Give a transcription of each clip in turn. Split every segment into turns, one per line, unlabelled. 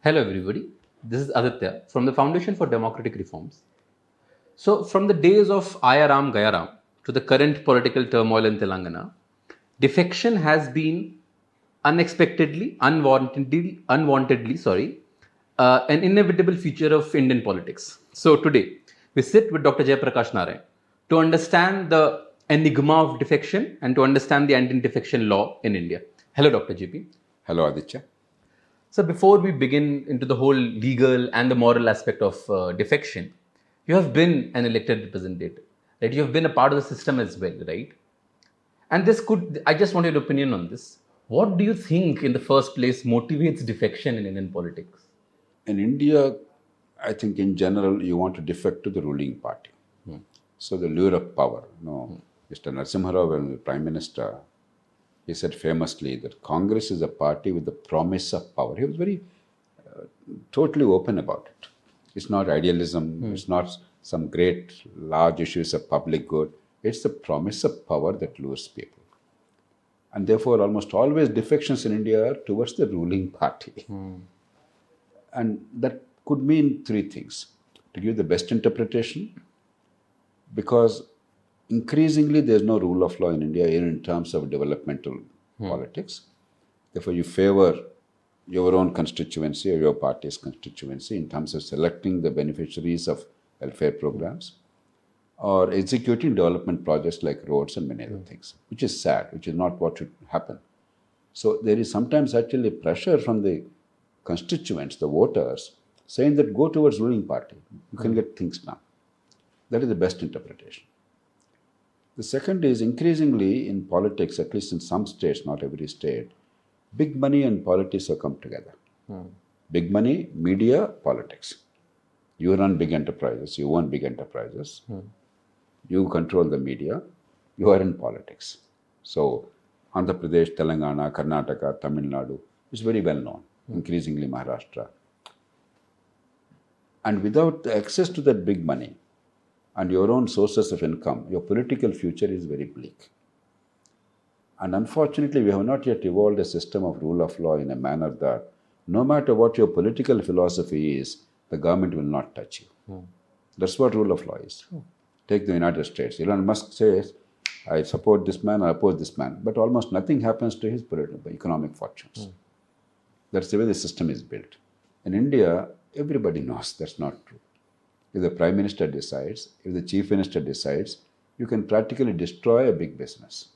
Hello, everybody. This is Aditya from the Foundation for Democratic Reforms. So, from the days of Ayaram Gayaram to the current political turmoil in Telangana, defection has been unwantedly, an inevitable feature of Indian politics. So, today we sit with Dr. Jayaprakash Narayan to understand the enigma of defection and to understand the anti-defection law in India. Hello, Dr. JP.
Hello, Aditya.
So before we begin into the whole legal and the moral aspect of defection, you have been an elected representative, right? You have been a part of the system as well, right? And I just want your opinion on this. What do you think in the first place motivates defection in Indian politics?
In India, I think in general, you want to defect to the ruling party. So the lure of power. Mr. Narasimha Rao, when he was Prime Minister, he said famously that Congress is a party with the promise of power. He was very totally open about it. It's not idealism. It's not some great large issues of public good. It's the promise of power that lures people. And therefore, almost always defections in India are towards the ruling party. And that could mean three things. To give the best interpretation, because increasingly there's no rule of law in India in terms of developmental politics. Therefore, you favor your own constituency or your party's constituency in terms of selecting the beneficiaries of welfare programs or executing development projects like roads and many other things, which is sad, which is not what should happen. So there is sometimes actually pressure from the constituents, the voters, saying that go towards ruling party. You can get things done. That is the best interpretation. The second is increasingly in politics, at least in some states, not every state, big money and politics have come together. Big money, media, politics. You run big enterprises, you own big enterprises, you control the media, you are in politics. So Andhra Pradesh, Telangana, Karnataka, Tamil Nadu is very well known, increasingly Maharashtra. And without the access to that big money, and your own sources of income, your political future is very bleak. And unfortunately, we have not yet evolved a system of rule of law in a manner that no matter what your political philosophy is, the government will not touch you. That's what rule of law is. Take the United States. Elon Musk says, I support this man, I oppose this man, but almost nothing happens to his political, economic fortunes. That's the way the system is built. In India, everybody knows that's not true. If the Prime Minister decides, if the Chief Minister decides, you can practically destroy a big business.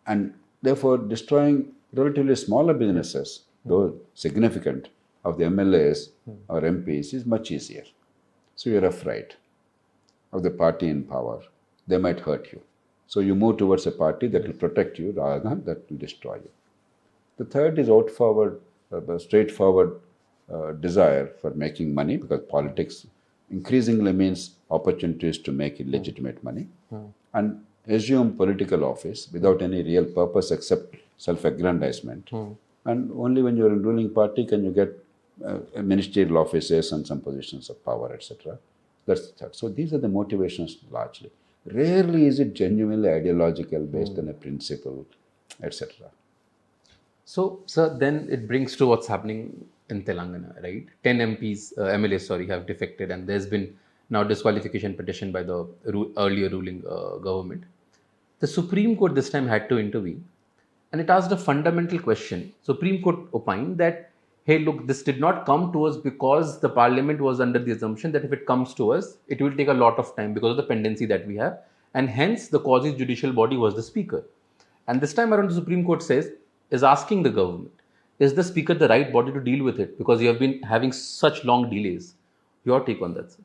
And therefore, destroying relatively smaller businesses, though significant, of the MLAs or MPs is much easier. So you're afraid of the party in power. They might hurt you. So you move towards a party that will protect you rather than that will destroy you. The third is straightforward desire for making money, because politics increasingly means opportunities to make illegitimate money and assume political office without any real purpose except self-aggrandizement. And only when you're in ruling party can you get ministerial offices and some positions of power, etc. That's the third. So these are the motivations largely. Rarely is it genuinely ideological based on a principle, etc.
So, sir, then it brings to what's happening in Telangana, right? 10 MLAs, have defected, and there's been now disqualification petition by the earlier ruling government. The Supreme Court this time had to intervene, and it asked a fundamental question. Supreme Court opined that, hey, look, this did not come to us because the Parliament was under the assumption that if it comes to us, it will take a lot of time because of the pendency that we have, and hence the quasi-judicial body was the Speaker. And this time around, the Supreme Court is asking the government, is the Speaker the right body to deal with it? Because you have been having such long delays. Your take on that, sir?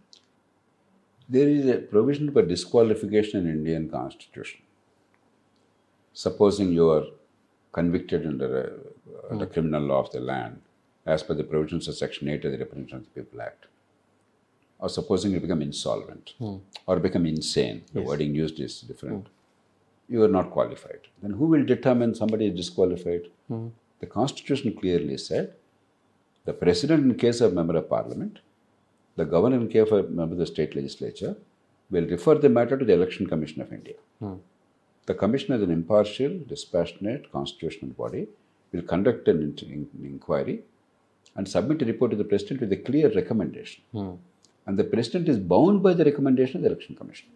There is a provision for disqualification in Indian Constitution. Supposing you are convicted under the criminal law of the land, as per the provisions of Section 8 of the Representation of the People Act, or supposing you become insolvent or become insane, the wording used is different, you are not qualified. Then who will determine somebody is disqualified? The Constitution clearly said the President in case of Member of Parliament, the Governor in case of Member of the State Legislature will refer the matter to the Election Commission of India. The Commission is an impartial, dispassionate, constitutional body will conduct an inquiry and submit a report to the president with a clear recommendation. And the president is bound by the recommendation of the election commission.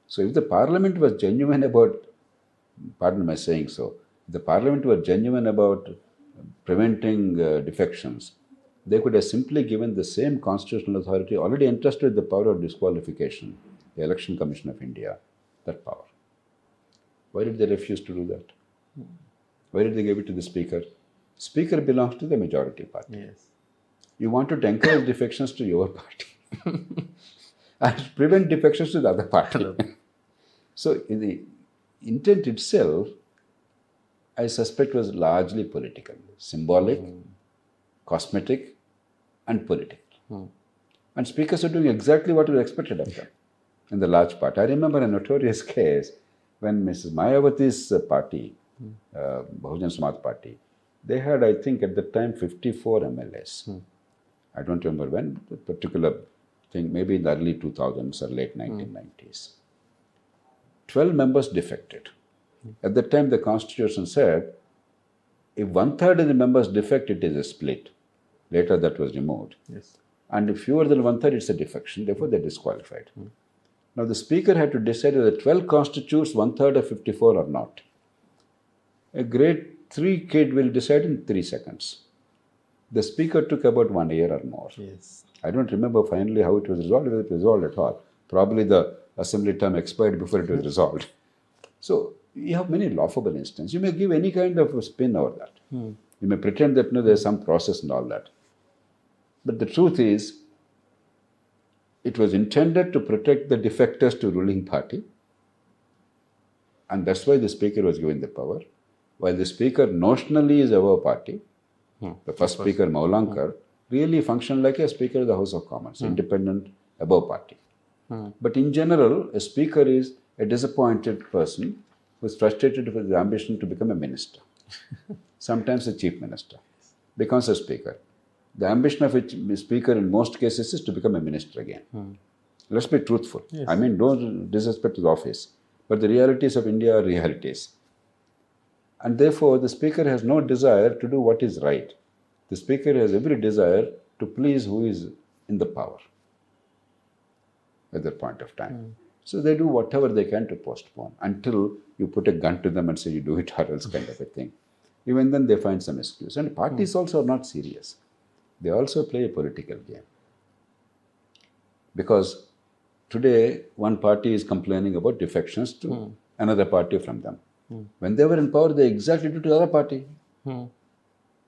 So if the parliament was genuine about, pardon my saying so, if the parliament were genuine about preventing defections, they could have simply given the same constitutional authority already entrusted the power of disqualification, the Election Commission of India, that power. Why did they refuse to do that? Why did they give it to the speaker? Speaker belongs to the majority party.
Yes.
You wanted to encourage defections to your party and prevent defections to the other party. So in the intent itself, I suspect, was largely political, symbolic, cosmetic, and political. And speakers are doing exactly what was expected of them in the large part. I remember a notorious case when Mrs. Mayawati's party, Bahujan Samaj Party, they had, I think, at the time 54 MLAs. I don't remember when, the particular thing, maybe in the early 2000s or late 1990s. 12 members defected. At that time, the constitution said, if 1/3 of the members defect, it is a split. Later, that was removed.
Yes.
And if fewer than 1/3, it's a defection. Therefore, they're disqualified. Now, the speaker had to decide whether 12 constitutes 1/3 of 54 or not. A grade 3 kid will decide in 3 seconds. The speaker took about 1 year or more.
Yes.
I don't remember finally how it was resolved, whether it was resolved at all. Probably the assembly term expired before it was resolved. So, you have many laughable instances. You may give any kind of a spin over that. You may pretend that there's some process and all that. But the truth is, it was intended to protect the defectors to ruling party. And that's why the speaker was given the power. While the speaker notionally is above party, the first speaker, Maulankar, really functioned like a speaker of the House of Commons, independent, above party. But in general, a speaker is a disappointed person who is frustrated with his ambition to become a minister, sometimes a chief minister, becomes a speaker. The ambition of a speaker in most cases is to become a minister again. Let's be truthful.
Yes.
I mean, don't disrespect his office. But the realities of India are realities. And therefore, the speaker has no desire to do what is right. The speaker has every desire to please who is in the power at that point of time. So they do whatever they can to postpone until you put a gun to them and say you do it or else kind of a thing. Even then they find some excuse. And parties also are not serious. They also play a political game. Because today one party is complaining about defections to another party from them. When they were in power, they exactly did to the other party.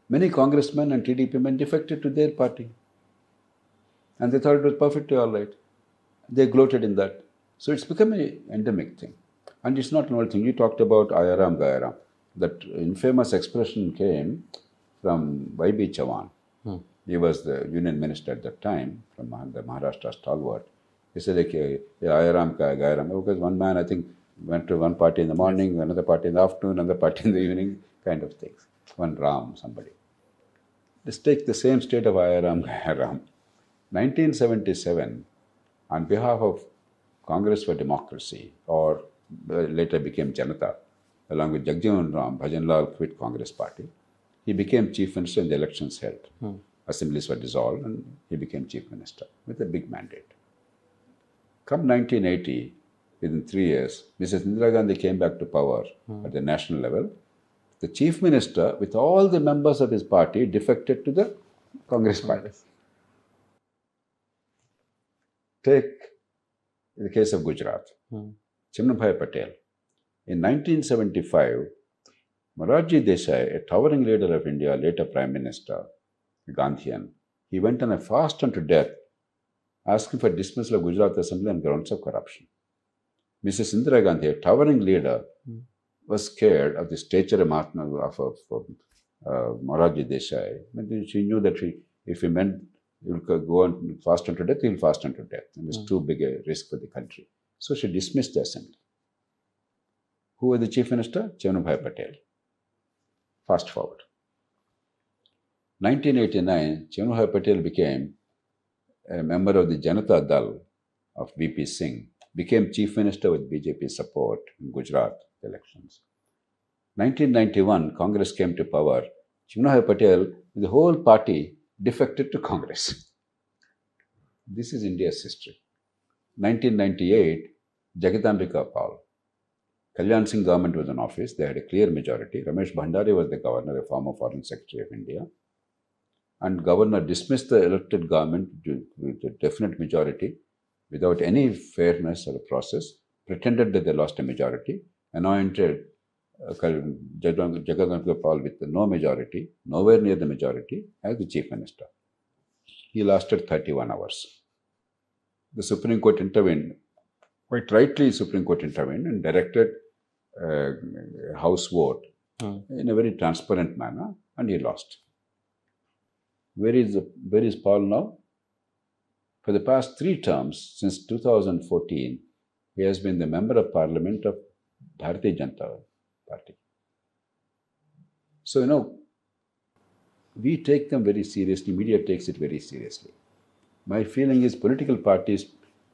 Many congressmen and TDP men defected to their party. And they thought it was perfectly all right. They gloated in that. So it's become an endemic thing. And it's not an old thing. You talked about Ayaram Gayaram. That infamous expression came from Y.B. Chavan. He was the union minister at that time, from the Maharashtra stalwart. He said, Ayaram Gayaram. Because one man, I think, went to one party in the morning, another party in the afternoon, another party in the evening, kind of things. One Ram, somebody. Let's take the same state of Ayaram Gayaram. 1977, on behalf of Congress for Democracy, or later became Janata, along with Jagjivan Ram, Bhajanlal quit Congress party. He became chief minister and the elections held. Assemblies were dissolved and he became chief minister with a big mandate. Come 1980, within 3 years, Mrs. Indira Gandhi came back to power at the national level. The chief minister, with all the members of his party, defected to the Congress party. Take the case of Gujarat. Chimnabhai Patel. In 1975, Morarji Desai, a towering leader of India, later Prime Minister, Gandhian, he went on a fast unto death, asking for dismissal of Gujarat Assembly on grounds of corruption. Mrs. Indira Gandhi, a towering leader, was scared of the stature of Morarji Desai. She knew that if he meant he will go on fast unto death, he will fast unto death. And it's too big a risk for the country. So she dismissed the assembly. Who was the chief minister? Chimnabhai Patel. Fast forward. 1989, Chimnabhai Patel became a member of the Janata Dal of VP Singh, became chief minister with BJP support in Gujarat elections. 1991, Congress came to power. Chimnahai Patel, the whole party defected to Congress. This is India's history. 1998, Jagatambika Paul. Kalyan Singh government was in office. They had a clear majority. Ramesh Bhandari was the governor, a former foreign secretary of India. And governor dismissed the elected government with a definite majority without any fairness or process, pretended that they lost a majority, anointed Jagatambika Paul with no majority, nowhere near the majority, as the chief minister. He lasted 31 hours. The Supreme Court intervened. Quite rightly, Supreme Court intervened and directed a House vote in a very transparent manner, and he lost. Where is Paul now? For the past 3 terms, since 2014, he has been the Member of Parliament of Bharatiya Janata Party. So, we take them very seriously, media takes it very seriously. My feeling is political parties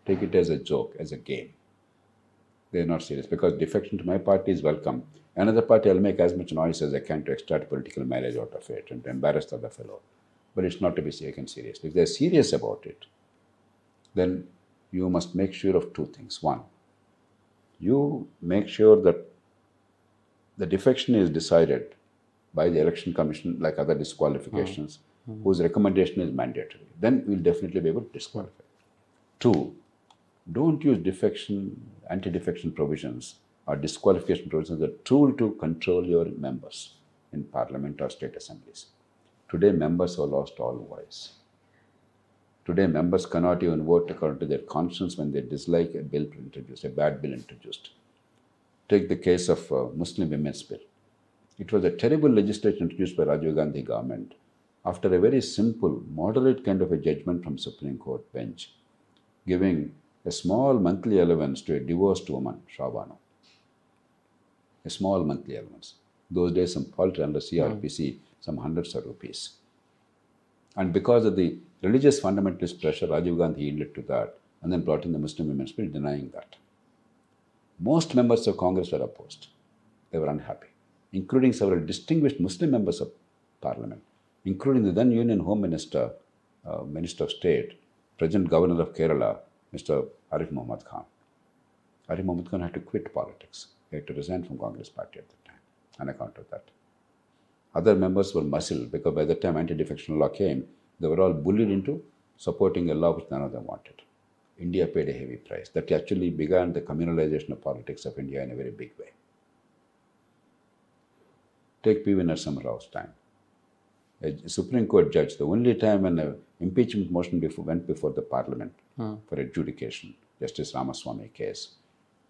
take it as a joke, as a game. They are not serious, because defection to my party is welcome. Another party, I'll make as much noise as I can to extract political mileage out of it and to embarrass the other fellow. But it's not to be taken seriously. If they're serious about it, then you must make sure of 2 things. One, you make sure that the defection is decided by the Election Commission, like other disqualifications, whose recommendation is mandatory. Then we'll definitely be able to disqualify. 2, don't use defection, anti-defection provisions or disqualification provisions as a tool to control your members in parliament or state assemblies. Today, members have lost all voice. Today, members cannot even vote according to their conscience when they dislike a bill introduced, a bad bill introduced. Take the case of Muslim Women's Bill. It was a terrible legislation introduced by Rajiv Gandhi government after a very simple, moderate kind of a judgment from Supreme Court bench, giving a small monthly allowance to a divorced woman, Shabano. A small monthly allowance. Those days, some paltry under CRPC, some hundreds of rupees. And because of the religious fundamentalist pressure, Rajiv Gandhi yielded to that and then brought in the Muslim Women's Bill denying that. Most members of Congress were opposed. They were unhappy, including several distinguished Muslim members of Parliament, including the then Union Home Minister, Minister of State, present Governor of Kerala, Mr. Arif Muhammad Khan. Arif Muhammad Khan had to quit politics. He had to resign from Congress party at the time on account of that. Other members were muzzled because by the time anti-defection law came, they were all bullied into supporting a law which none of them wanted. India paid a heavy price. That actually began the communalization of politics of India in a very big way. Take P.V. Narasimha Rao's time. A Supreme Court judge, the only time when an impeachment motion went before the Parliament for adjudication, Justice Ramaswamy case,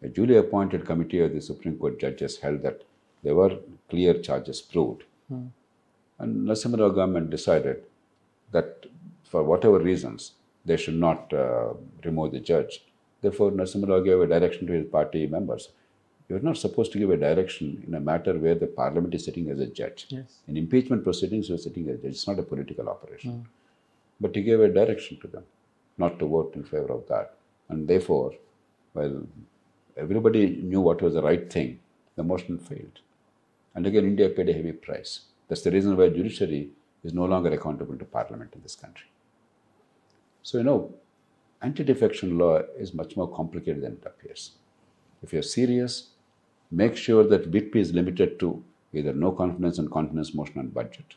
a duly appointed committee of the Supreme Court judges held that there were clear charges proved. And Narasimha Rao government decided that for whatever reasons, they should not remove the judge. Therefore, Narasimha Rao gave a direction to his party members. You are not supposed to give a direction in a matter where the Parliament is sitting as a judge.
Yes.
In impeachment proceedings, you are sitting as a judge. It's not a political operation. But he gave a direction to them not to vote in favor of that. And therefore, while everybody knew what was the right thing, the motion failed. And again, India paid a heavy price. That's the reason why judiciary is no longer accountable to Parliament in this country. So, anti-defection law is much more complicated than it appears. If you're serious, make sure that whip is limited to either no confidence and confidence motion on budget,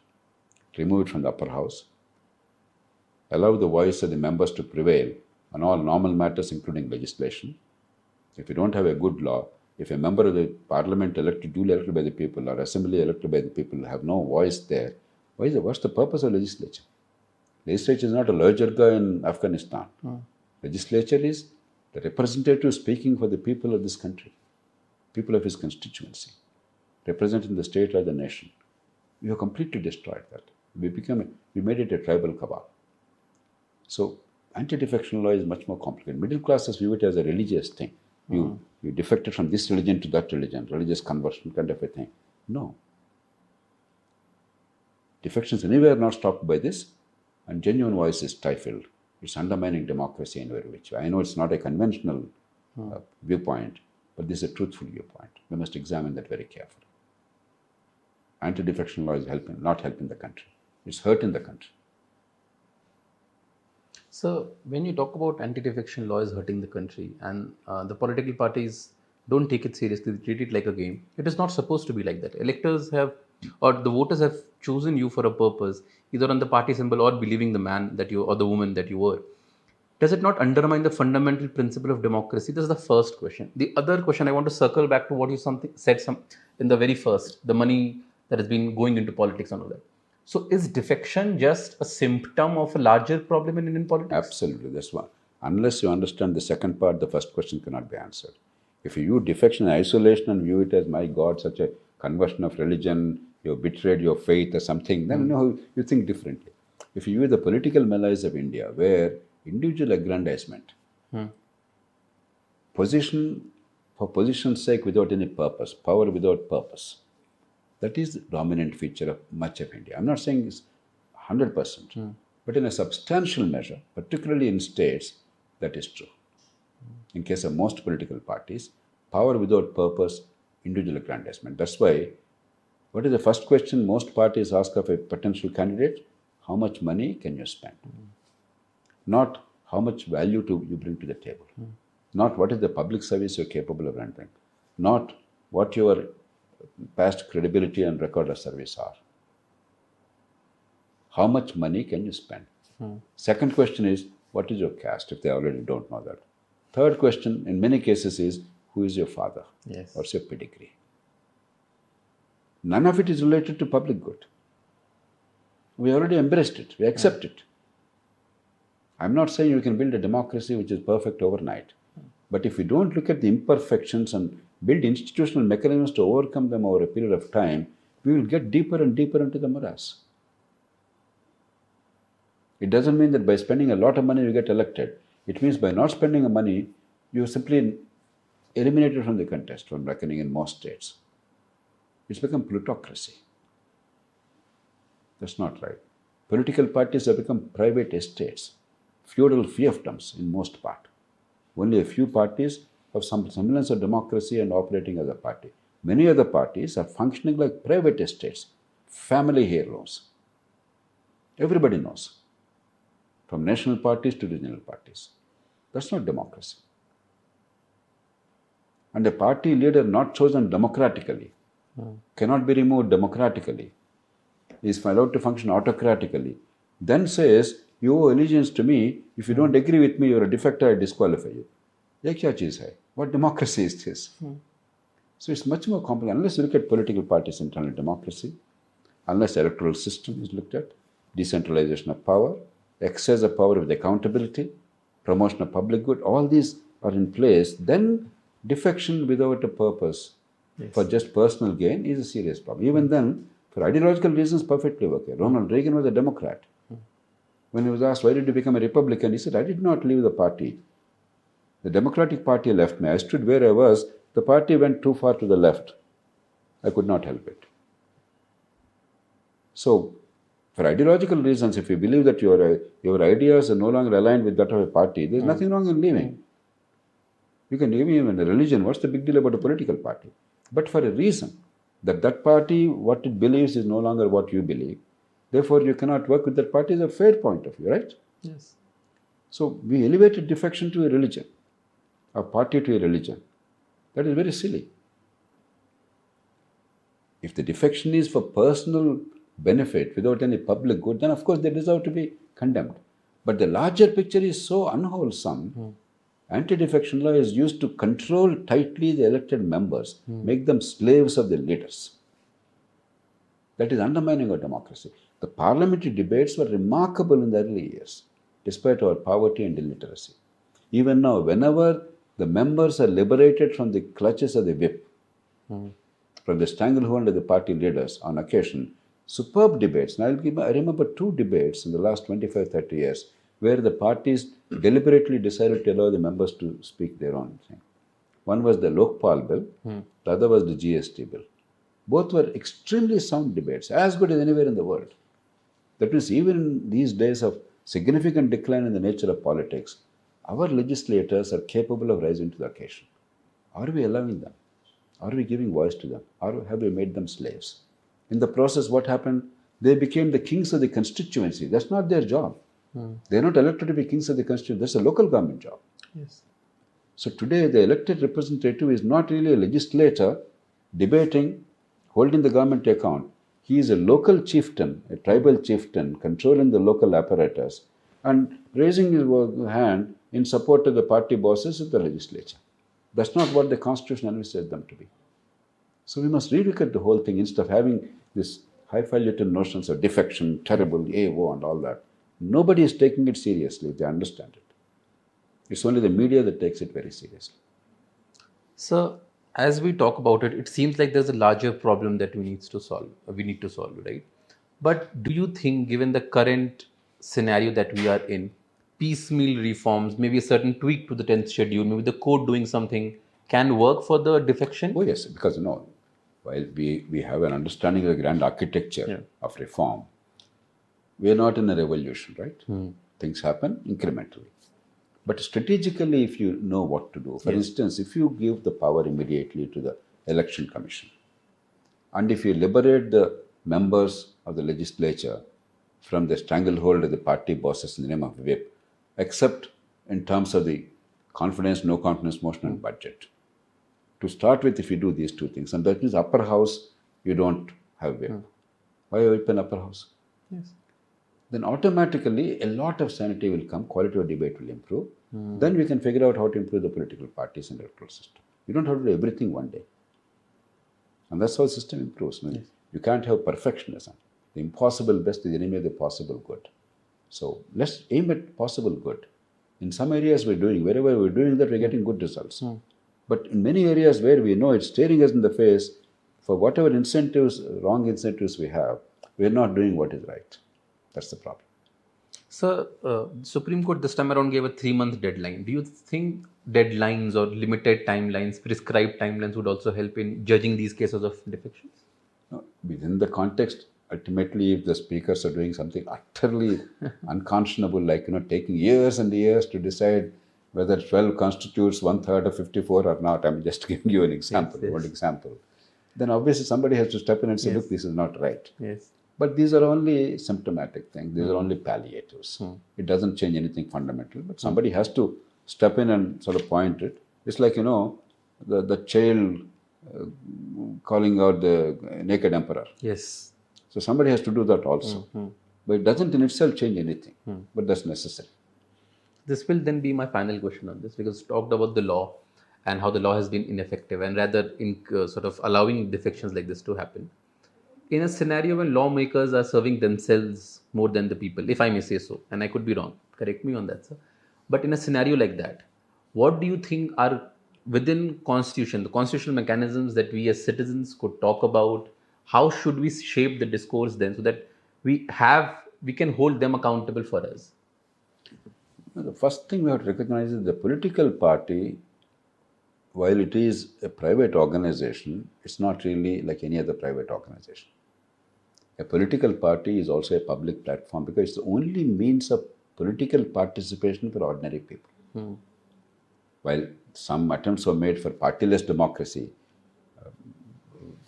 remove it from the upper house, allow the voice of the members to prevail on all normal matters, including legislation. If you don't have a good law, if a member of the Parliament duly elected by the people or assembly elected by the people have no voice there, what's the purpose of legislature? Legislature is not a Lajjarga in Afghanistan. Legislature is the representative speaking for the people of this country, people of his constituency, representing the state or the nation. We have completely destroyed that. We made it a tribal cabal. So anti-defection law is much more complicated. Middle classes view it as a religious thing. You defected from this religion to that religion, religious conversion kind of a thing. No. Defections anywhere are not stopped by this, and genuine voice is stifled. It's undermining democracy in a very which way. I know it's not a conventional viewpoint, but this is a truthful viewpoint. We must examine that very carefully. Anti-defection law is not helping the country. It's hurting the country.
So, when you talk about anti-defection law is hurting the country, and the political parties don't take it seriously, they treat it like a game. It is not supposed to be like that. Electors have, or the voters have chosen you for a purpose, either on the party symbol or believing the man that you or the woman that you were. Does it not undermine the fundamental principle of democracy? This is the first question. The other question I want to circle back to what you said in the very first, the money that has been going into politics and all that. So is defection just a symptom of a larger problem in Indian politics?
Absolutely, that's one. Unless you understand the second part, the first question cannot be answered. If you view defection in isolation and view it as, my God, such a conversion of religion, you have betrayed your faith or something, then you think differently. If you view the political malaise of India, where individual aggrandizement, position for position's sake without any purpose, power without purpose, that is the dominant feature of much of India. I'm not saying it's 100%, but in a substantial measure, particularly in states, that is true. In case of most political parties, power without purpose, individual aggrandizement. That's why, what is the first question most parties ask of a potential candidate? How much money can you spend? Not how much value you bring to the table. Not what is the public service you're capable of rendering. Not what your past credibility and record of service are. How much money can you spend? Second question is, what is your caste, if they already don't know that. Third question, in many cases, is, who is your father?
Yes.
What's your pedigree? None of it is related to public good. We already embraced it. We accept it. I'm not saying you can build a democracy which is perfect overnight. But if we don't look at the imperfections and build institutional mechanisms to overcome them over a period of time, we will get deeper and deeper into the morass. It doesn't mean that by spending a lot of money you get elected. It means by not spending the money, you are simply eliminated from the contest, from reckoning in most states. It's become plutocracy. That's not right. Political parties have become private estates, feudal fiefdoms in most part. Only a few parties have some semblance of democracy and operating as a party. Many other parties are functioning like private estates, family heirlooms. Everybody knows, from national parties to regional parties. That's not democracy. And a party leader not chosen democratically cannot be removed democratically, is allowed to function autocratically, then says, you owe allegiance to me. If you don't agree with me, you're a defector, I disqualify you. Ye kya cheez hai? What democracy is this? So it's much more complex. Unless you look at political parties' internal democracy, unless electoral system is looked at, decentralization of power, excess of power with accountability, promotion of public good, all these are in place, then defection without a purpose for just personal gain is a serious problem. Even then, for ideological reasons, perfectly okay. Ronald Reagan was a Democrat. When he was asked, why did you become a Republican? He said, I did not leave the party. The Democratic Party left me. I stood where I was. The party went too far to the left. I could not help it. So, for ideological reasons, if you believe that your ideas are no longer aligned with that of a party, there's nothing wrong in leaving. You can leave even a religion. What's the big deal about a political party? But for a reason, that party, what it believes is no longer what you believe. Therefore, you cannot work with that party is a fair point of view, right?
Yes.
So, we elevated defection to a religion, a party to a religion. That is very silly. If the defection is for personal benefit without any public good, then of course they deserve to be condemned. But the larger picture is so unwholesome. Anti-defection law is used to control tightly the elected members, make them slaves of the leaders. That is undermining our democracy. The parliamentary debates were remarkable in the early years, despite our poverty and illiteracy. Even now, whenever the members are liberated from the clutches of the whip, from the stranglehold of the party leaders on occasion, superb debates. And I remember two debates in the last 25, 30 years where the parties deliberately decided to allow the members to speak their own thing. One was the Loophole bill, the other was the GST bill. Both were extremely sound debates, as good as anywhere in the world. That means even in these days of significant decline in the nature of politics, our legislators are capable of rising to the occasion. Are we allowing them? Are we giving voice to them? Or have we made them slaves? In the process, what happened? They became the kings of the constituency. That's not their job. They're not elected to be kings of the constituency. That's a local government job.
Yes.
So today, the elected representative is not really a legislator debating, holding the government to account. He is a local chieftain, a tribal chieftain, controlling the local apparatus and raising his hand in support of the party bosses of the legislature. That's not what the Constitution envisages them to be. So we must relook at the whole thing instead of having this highfalutin notions of defection, terrible, AO and all that. Nobody is taking it seriously if they understand it. It's only the media that takes it very seriously.
So, as we talk about it, it seems like there's a larger problem that we need to solve, right? But do you think, given the current scenario that we are in, piecemeal reforms, maybe a certain tweak to the 10th schedule, maybe the court doing something, can work for the defection?
Oh yes, because while we have an understanding of the grand architecture of reform, we are not in a revolution, right? Things happen incrementally. But strategically, if you know what to do, for instance, if you give the power immediately to the election commission, and if you liberate the members of the legislature from the stranglehold of the party bosses in the name of whip, except in terms of the confidence, no confidence motion and budget. To start with, if you do these two things, and that means upper house, you don't have whip. Why whip in upper house?
Yes.
Then automatically a lot of sanity will come, quality of debate will improve. Then we can figure out how to improve the political parties and electoral system. You don't have to do everything one day. And that's how the system improves. Yes. You can't have perfectionism. The impossible best is the enemy of the possible good. So let's aim at possible good. In some areas wherever we're doing that, we're getting good results. But in many areas where we know it's staring us in the face, for whatever incentives, wrong incentives we have, we're not doing what is right. That's the problem.
So, Supreme Court this time around gave a 3-month deadline. Do you think deadlines or limited timelines, prescribed timelines would also help in judging these cases of defections?
No, within the context, ultimately, if the speakers are doing something utterly unconscionable, like taking years and years to decide whether 12 constitutes 1/3 of 54 or not, I'm just giving you an example, one example. Then obviously somebody has to step in and say, look, this is not right.
Yes.
But these are only symptomatic things. These are only palliatives. It doesn't change anything fundamental. But somebody has to step in and sort of point it. It's like, the child calling out the naked emperor.
Yes.
So somebody has to do that also. But it doesn't in itself change anything. But that's necessary.
This will then be my final question on this, because talked about the law and how the law has been ineffective and rather in sort of allowing defections like this to happen. In a scenario when lawmakers are serving themselves more than the people, if I may say so, and I could be wrong, correct me on that, sir. But in a scenario like that, what do you think are within Constitution, the constitutional mechanisms that we as citizens could talk about? How should we shape the discourse then so that we can hold them accountable for us?
The first thing we have to recognize is the political party, while it is a private organization, it's not really like any other private organization. A political party is also a public platform because it's the only means of political participation for ordinary people. While some attempts were made for partyless democracy,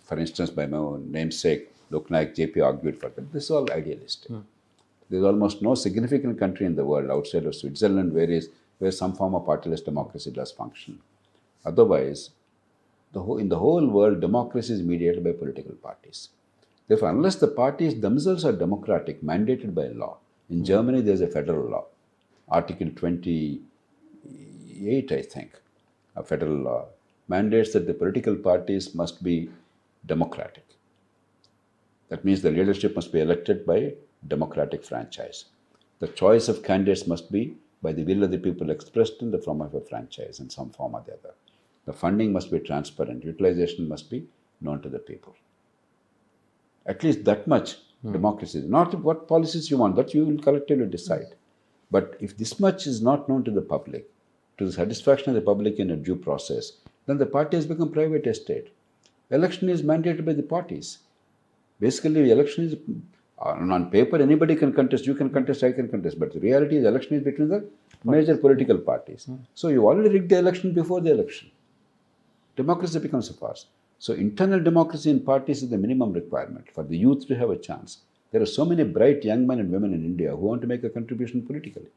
for instance, by my own namesake, Loknayak JP argued for that. This is all idealistic. There's almost no significant country in the world outside of Switzerland where some form of partyless democracy does function. Otherwise, in the whole world, democracy is mediated by political parties. Therefore, unless the parties themselves are democratic, mandated by law, in Germany there's a federal law, Article 28, I think, a federal law, mandates that the political parties must be democratic. That means the leadership must be elected by democratic franchise. The choice of candidates must be by the will of the people expressed in the form of a franchise in some form or the other. The funding must be transparent. Utilization must be known to the people. At least that much democracy. Not what policies you want, that you will collectively decide. But if this much is not known to the public, to the satisfaction of the public in a due process, then the party has become private estate. Election is mandated by the parties. Basically, election is on paper, anybody can contest, you can contest, I can contest. But the reality is election is between the major political parties. So you already rigged the election before the election. democracy becomes a farce. So internal democracy in parties is the minimum requirement for the youth to have a chance. There are so many bright young men and women in India who want to make a contribution politically.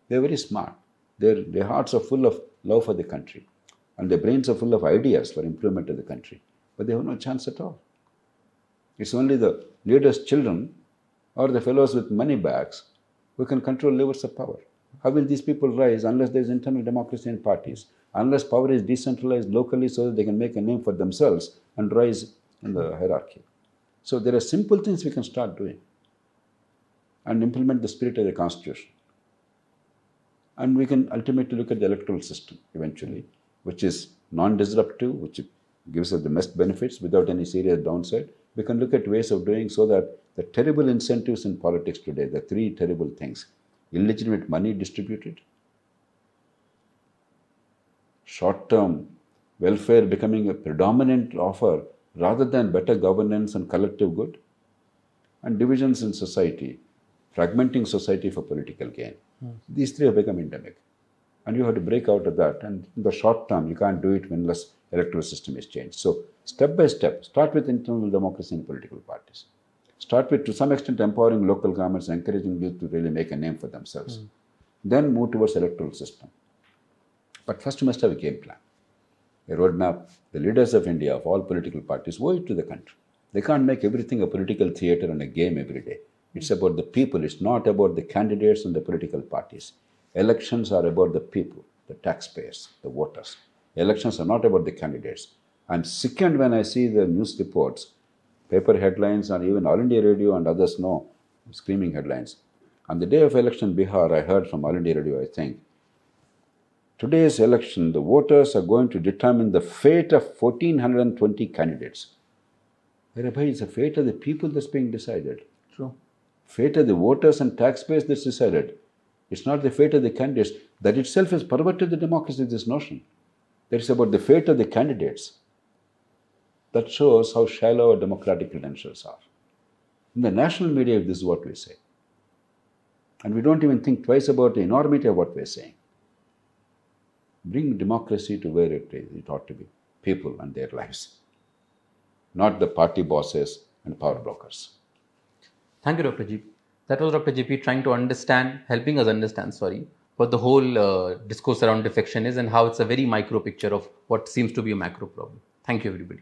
They are very smart. Their hearts are full of love for the country, and their brains are full of ideas for improvement of the country. But they have no chance at all. It's only the leaders' children or the fellows with money bags who can control levers of power. How will these people rise unless there is internal democracy in parties, unless power is decentralized locally so that they can make a name for themselves and rise in the hierarchy? So there are simple things we can start doing and implement the spirit of the constitution. And we can ultimately look at the electoral system eventually, which is non-disruptive, which gives us the best benefits without any serious downside. We can look at ways of doing so that the terrible incentives in politics today, the three terrible things: illegitimate money distributed, short-term welfare becoming a predominant offer rather than better governance and collective good, and divisions in society, fragmenting society for political gain. These three have become endemic. And you have to break out of that. And in the short term, you can't do it unless electoral system is changed. So step by step, start with internal democracy in political parties. Start with, to some extent, empowering local governments, encouraging youth to really make a name for themselves. Then move towards electoral system. But first you must have a game plan, a roadmap. The leaders of India, of all political parties, owe it to the country. They can't make everything a political theatre and a game every day. It's about the people. It's not about the candidates and the political parties. Elections are about the people, the taxpayers, the voters. Elections are not about the candidates. I'm sickened when I see the news reports, paper headlines, and even All India Radio and others know, screaming headlines. On the day of election in Bihar, I heard from All India Radio, I think, today's election, the voters are going to determine the fate of 1,420 candidates. It's the fate of the people that's being decided.
True.
Fate of the voters and taxpayers that's decided. It's not the fate of the candidates. That itself has perverted the democracy, this notion. That is about the fate of the candidates. That shows how shallow our democratic credentials are. In the national media, this is what we say. And we don't even think twice about the enormity of what we're saying. Bring democracy to where it ought to be. People and their lives. Not the party bosses and power brokers.
Thank you, Dr. GP. That was Dr. GP trying to understand, helping us understand, what the whole discourse around defection is and how it's a very micro picture of what seems to be a macro problem. Thank you, everybody.